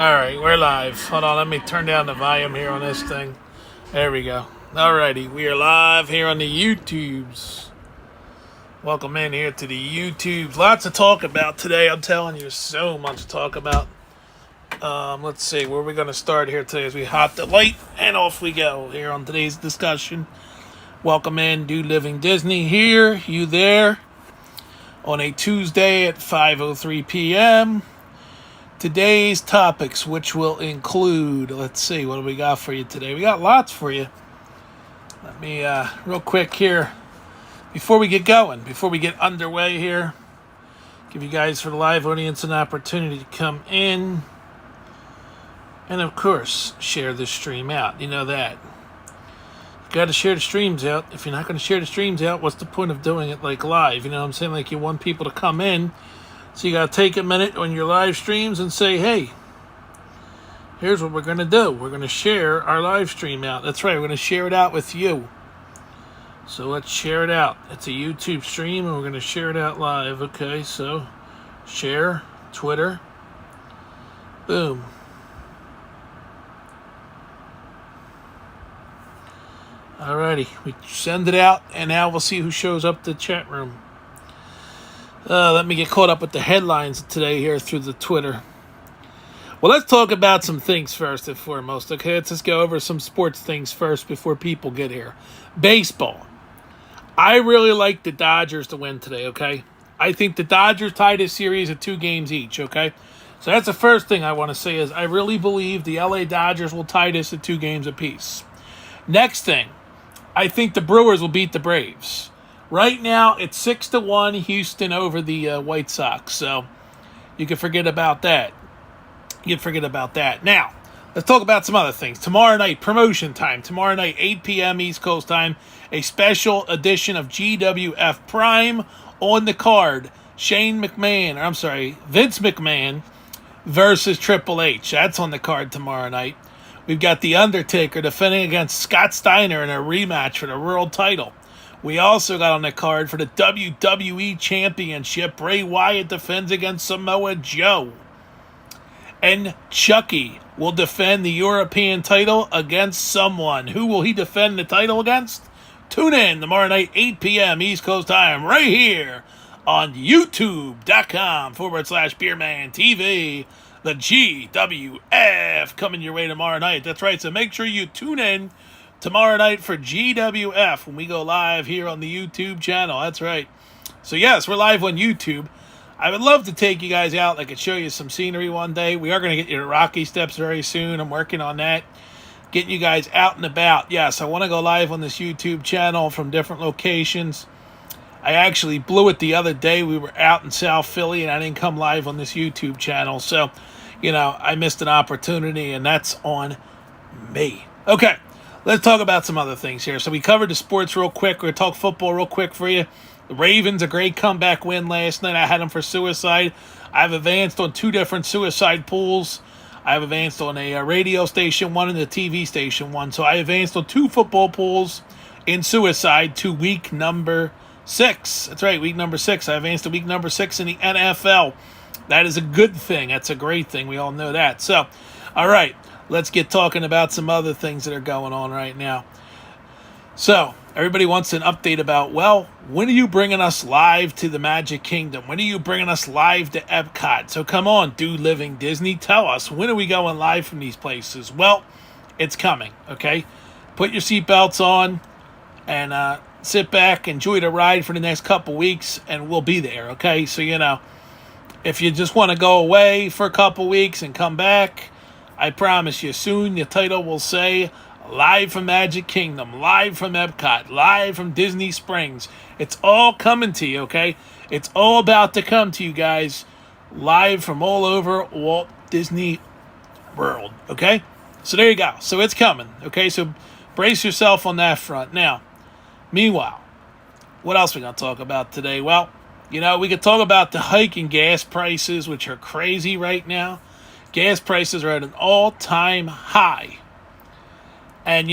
All right, we're live. Hold on, let me turn down the volume here on this thing. There we go. Alrighty, we are live here on the YouTubes. Welcome in here to the YouTubes. Lots to talk about today. I'm telling you, so much to talk about. Let's see, where are we going to start here today as we hot the light and off we go here on today's discussion. Welcome in, Dude Living Disney here, you there, on a Tuesday at 5:03 p.m. Today's topics, which will include, let's see, what do we got for you today? We got lots for you. Let me, real quick here, before we get going, before we get underway here, give you guys for the live audience an opportunity to come in and, of course, share this stream out. You know that. You've got to share the streams out. If you're not going to share the streams out, what's the point of doing it like live? You know what I'm saying? Like you want people to come in. So you got to take a minute on your live streams and say, hey, here's what we're going to do. We're going to share our live stream out. That's right. We're going to share it out with you. So let's share it out. It's a YouTube stream and we're going to share it out live. Okay, so share, Twitter. Boom. Alrighty. We send it out and now we'll see who shows up to the chat room. Let me get caught up with the headlines today here through the Twitter. Well, let's talk about some things first and foremost. Okay, let's just go over some sports things first before people get here. Baseball. I really like the Dodgers to win today, okay? I think the Dodgers tied this series at 2 games each, okay? So that's the first thing I want to say is I really believe the LA Dodgers will tie this at 2 games apiece. Next thing, I think the Brewers will beat the Braves. Right now, it's 6-1 Houston over the White Sox. So you can forget about that. You can forget about that. Now, let's talk about some other things. Tomorrow night, promotion time. Tomorrow night, 8 p.m. East Coast time, a special edition of GWF Prime on the card. Vince McMahon versus Triple H. That's on the card tomorrow night. We've got The Undertaker defending against Scott Steiner in a rematch for the world title. We also got on the card for the WWE Championship. Bray Wyatt defends against Samoa Joe. And Chucky will defend the European title against someone. Who will he defend the title against? Tune in tomorrow night, 8 p.m. East Coast time, right here on youtube.com/Beerman TV. The GWF coming your way tomorrow night. That's right, so make sure you tune in tomorrow night for GWF when we go live here on the YouTube channel. That's right. So yes, we're live on YouTube. I would love to take you guys out. I could show you some scenery one day. We are going to get you to Rocky Steps very soon. I'm working on that. Getting you guys out and about. Yes, I want to go live on this YouTube channel from different locations. I actually blew it the other day. We were out in South Philly and I didn't come live on this YouTube channel. So, I missed an opportunity and that's on me. Okay. Let's talk about some other things here. So we covered the sports real quick. We're going to talk football real quick for you. The Ravens, a great comeback win last night. I had them for suicide. I've advanced on 2 different suicide pools. I've advanced on a radio station, one and a TV station, one. So I advanced on 2 football pools in suicide to week number 6. That's right, week number 6. I advanced to week number 6 in the NFL. That is a good thing. That's a great thing. We all know that. So, all right. Let's get talking about some other things that are going on right now. So, everybody wants an update about, well, when are you bringing us live to the Magic Kingdom? When are you bringing us live to Epcot? So come on, Dude Living Disney, tell us, when are we going live from these places? Well, it's coming, okay? Put your seatbelts on and sit back, enjoy the ride for the next couple weeks, and we'll be there, okay? So, if you just want to go away for a couple weeks and come back, I promise you, soon the title will say, live from Magic Kingdom, live from Epcot, live from Disney Springs. It's all coming to you, okay? It's all about to come to you guys, live from all over Walt Disney World, okay? So there you go. So it's coming, okay? So brace yourself on that front. Now, meanwhile, what else we going to talk about today? Well, we could talk about the hike in gas prices, which are crazy right now. Gas prices are at an all-time high. And,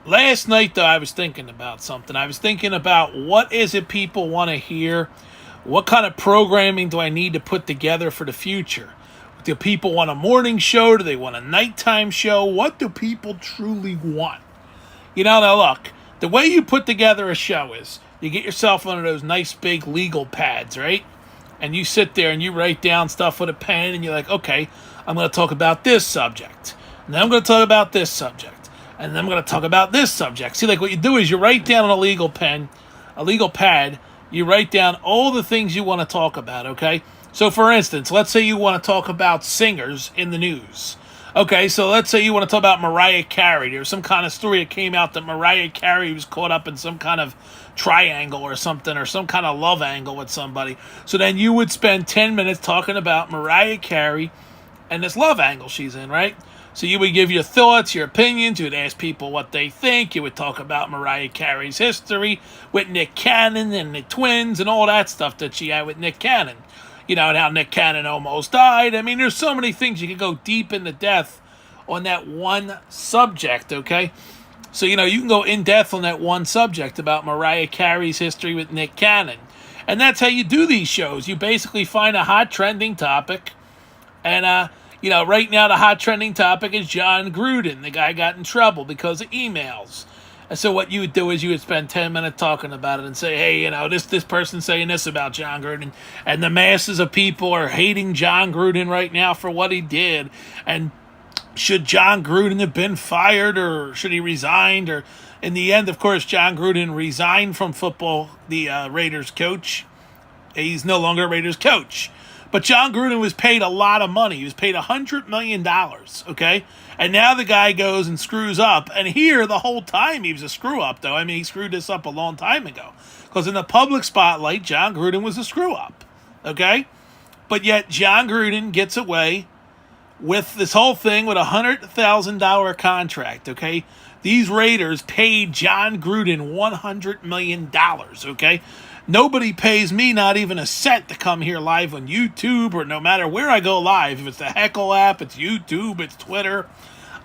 last night, though, I was thinking about something. I was thinking about what is it people want to hear? What kind of programming do I need to put together for the future? Do people want a morning show? Do they want a nighttime show? What do people truly want? Now look, the way you put together a show is you get yourself one of those nice big legal pads, right? And you sit there and you write down stuff with a pen and you're like, okay, I'm going to talk about this subject. And then I'm going to talk about this subject. And then I'm going to talk about this subject. See, like what you do is you write down on a legal pad, you write down all the things you want to talk about, okay? So, for instance, let's say you want to talk about singers in the news. Okay, so let's say you want to talk about Mariah Carey. There's some kind of story that came out that Mariah Carey was caught up in some kind of triangle or something, or some kind of love angle with somebody. So then you would spend 10 minutes talking about Mariah Carey and this love angle she's in, right? So you would give your thoughts, your opinions. You would ask people what they think. You would talk about Mariah Carey's history with Nick Cannon and the twins and all that stuff that she had with Nick Cannon. And how Nick Cannon almost died. I mean, there's so many things. You could go deep into depth on that one subject, okay? So, you can go in depth on that one subject about Mariah Carey's history with Nick Cannon. And that's how you do these shows. You basically find a hot trending topic. And, right now the hot trending topic is Jon Gruden. The guy got in trouble because of emails. And so what you would do is you would spend 10 minutes talking about it and say, hey, this person's saying this about Jon Gruden. And the masses of people are hating Jon Gruden right now for what he did. And should Jon Gruden have been fired, or should he resign? Or in the end, of course, Jon Gruden resigned from football, the Raiders coach. He's no longer a Raiders coach. But Jon Gruden was paid a lot of money. He was paid $100 million, okay? And now the guy goes and screws up. And here, the whole time, he was a screw-up, though. I mean, he screwed this up a long time ago. Because in the public spotlight, Jon Gruden was a screw-up, okay? But yet, Jon Gruden gets away with this whole thing with a $100,000 contract, okay? These Raiders paid Jon Gruden $100 million, okay? Nobody pays me not even a cent to come here live on YouTube, or no matter where I go live. If it's the Heckle app, it's YouTube, it's Twitter.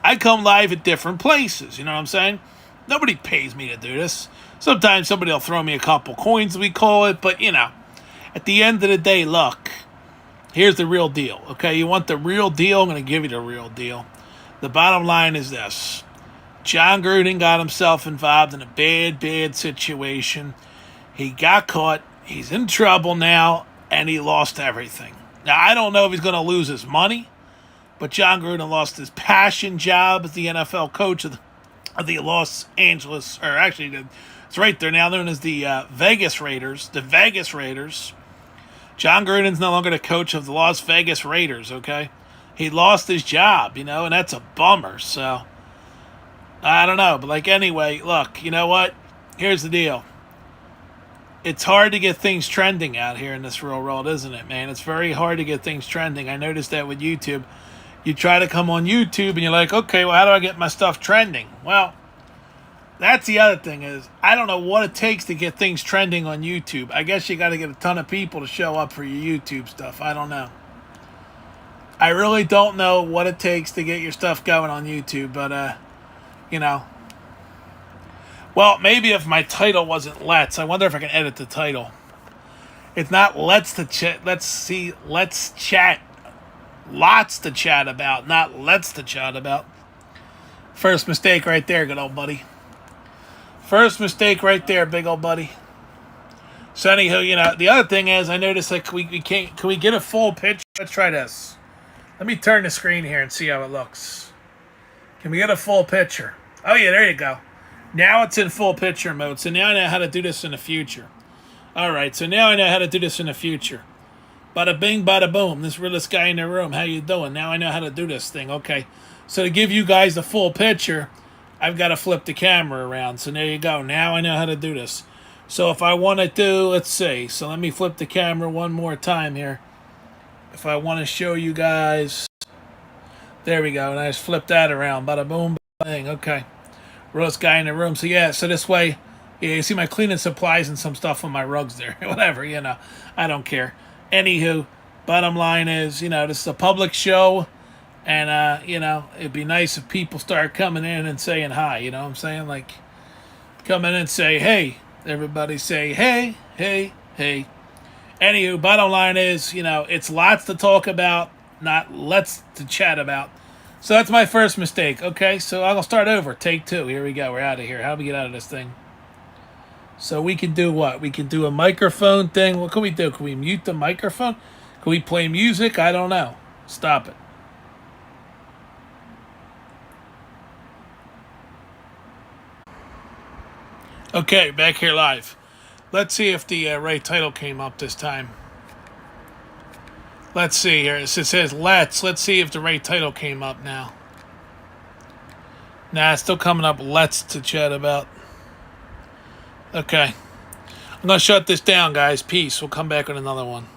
I come live at different places, you know what I'm saying? Nobody pays me to do this. Sometimes somebody will throw me a couple coins, we call it, but, at the end of the day, look, here's the real deal, okay? You want the real deal? I'm going to give you the real deal. The bottom line is this. Jon Gruden got himself involved in a bad, bad situation. He got caught, he's in trouble now, and he lost everything. Now, I don't know if he's going to lose his money, but Jon Gruden lost his passion job as the NFL coach of the Los Angeles, or actually, it's right there now known as the Vegas Raiders. The Vegas Raiders. Jon Gruden's no longer the coach of the Las Vegas Raiders, okay? He lost his job, and that's a bummer, so I don't know. But, anyway, look, you know what? Here's the deal. It's hard to get things trending out here in this real world, isn't it, man? It's very hard to get things trending. I noticed that with YouTube. You try to come on YouTube and you're like, okay, well, how do I get my stuff trending? Well, that's the other thing is, I don't know what it takes to get things trending on YouTube. I guess you got to get a ton of people to show up for your YouTube stuff. I don't know. I really don't know what it takes to get your stuff going on YouTube, but, Well, maybe if my title wasn't Let's. I wonder if I can edit the title. It's not Let's Chat. Let's Chat. Lots to chat about, not Let's to chat about. First mistake right there, good old buddy. First mistake right there, big old buddy. So anywho, the other thing is, I noticed can we get a full picture? Let's try this. Let me turn the screen here and see how it looks. Can we get a full picture? Oh yeah, there you go. Now it's in full picture mode, so now I know how to do this in the future. Alright, so now I know how to do this in the future. Bada bing, bada boom. This realest guy in the room. How you doing? Now I know how to do this thing. Okay, so to give you guys the full picture, I've got to flip the camera around. So there you go. Now I know how to do this. So if I want to do, let's see. So let me flip the camera one more time here. If I want to show you guys, there we go. And I just flip that around. Bada boom, bang. Okay. Realest guy in the room. So yeah, so this way, yeah, you see my cleaning supplies and some stuff on my rugs there. Whatever, I don't care. Anywho, bottom line is, this is a public show. And, it'd be nice if people start coming in and saying hi. You know what I'm saying? Like, come in and say, hey. Everybody say, hey, hey, hey. Anywho, bottom line is, it's lots to talk about. not let's to chat about. So that's my first mistake. Okay, so I'll start over. Take two. Here we go. We're out of here. How do we get out of this thing? So we can do what? We can do a microphone thing. What can we do? Can we mute the microphone? Can we play music? I don't know. Stop it. Okay, back here live. Let's see if the right title came up this time. Let's see here. It says let's. Let's see if the right title came up now. Nah, it's still coming up let's to chat about. Okay. I'm going to shut this down, guys. Peace. We'll come back with another one.